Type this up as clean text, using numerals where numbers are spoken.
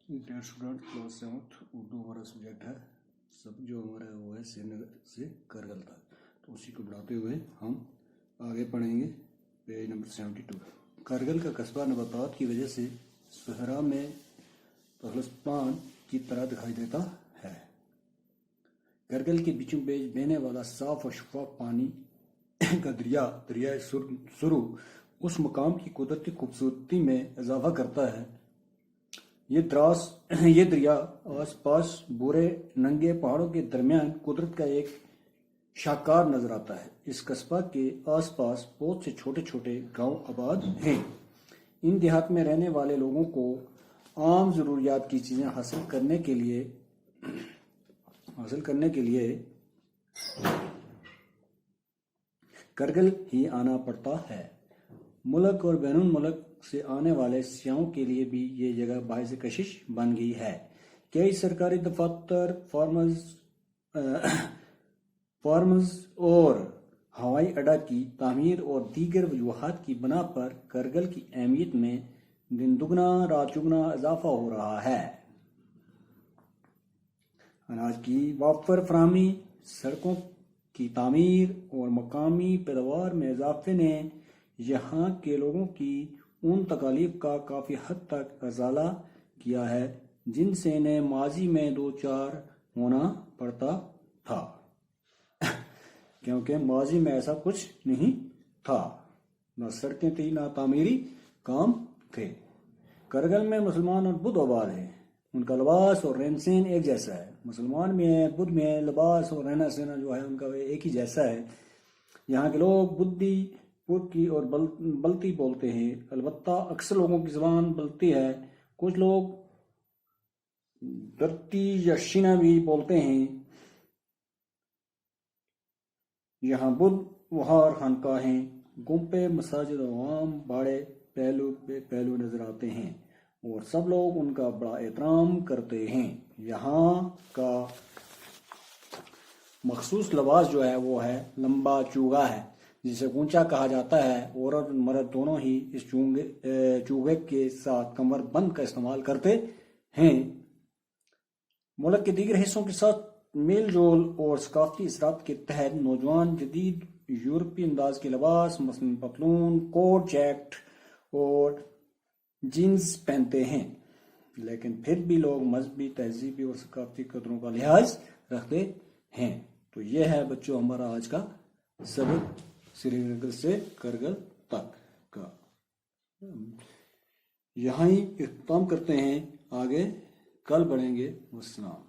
Dear student, class 7 Urdu हमारा subject है। सब जो हमारा है वो है श्रीनगर से करगिल तक। तो उसी को बढ़ाते हुए हम आगे पढ़ेंगे। Page number 72। करगिल का कस्बा नबातात की वजह से सहरा में पहलस्पान की तरह दिखाई देता है। करगिल के बीचों बीच बहने वाला साफ और शफाफ पानी का दरिया सुरु उस मकाम की कुदरती खूबसूरती में इजाफा करता है। ये दरिया आसपास बुरे नंगे पहाड़ों के दरमियान कुदरत का एक शाहकार नजर आता है। इस कस्बा के आसपास बहुत से छोटे छोटे गांव आबाद हैं। इन देहात में रहने वाले लोगों को आम जरूरियात की चीजें हासिल करने के लिए करगिल ही आना पड़ता है। मुल्क और बैरून मुल्क से आने वाले सियाहों के लिए भी ये जगह बाइस कशिश बन गई है। कई सरकारी दफ्तर, फार्म्स और हवाई अड्डा की तामीर और दीगर वजूहात की बना पर करगिल की अहमियत में दिन दुगना रात चुगना इजाफा हो रहा है। अनाज की वाफर फराहमी, सड़कों की तामीर और मकामी पैदावार में इजाफे ने यहाँ के लोगों की उन तकालीफ का काफ़ी हद तक अजाला किया है जिनसे इन्हें माजी में दो चार होना पड़ता था क्योंकि माजी में ऐसा कुछ नहीं था, न सड़कें थी न तामीरी काम थे। करगिल में मुसलमान और बुद्ध आबाद हैं। उनका लिबास और रहन सहन एक जैसा है। मुसलमान में है, बुद्ध में है, लिबास और रहना सहना जो है उनका एक ही जैसा है। यहाँ के लोग बुर्की और बल्ती बोलते हैं। अलबत्ता अक्सर लोगों की ज़बान बल्ती है। कुछ लोग दर्ती या शीना भी बोलते हैं। यहाँ बुद्ध वहार खानकाहें, गुम्पे, मसाजिद और आम बाड़े पहलू नजर आते हैं और सब लोग उनका बड़ा एहतराम करते हैं। यहाँ का मखसूस लिबास जो है वो है लंबा चूगा है जिसे गूंचा कहा जाता है। औरत और मर्द दोनों ही इस चूगे के साथ कमर बंद का इस्तेमाल करते हैं। मुल्क के दीगर हिस्सों के साथ मेल जोल और सकाफती असरात के तहत नौजवान जदीद यूरोपीय अंदाज के लिबास मसलन पतलून, कोट, जैकेट और जीन्स पहनते हैं, लेकिन फिर भी लोग मजहबी, तहजीबी और सकाफती कदरों का लिहाज रखते हैं। तो यह है बच्चों हमारा आज का सबक श्रीनगर से करगिल तक का। यहाँ ही इख्तिताम करते हैं, आगे कल बढ़ेंगे। वस्सलाम।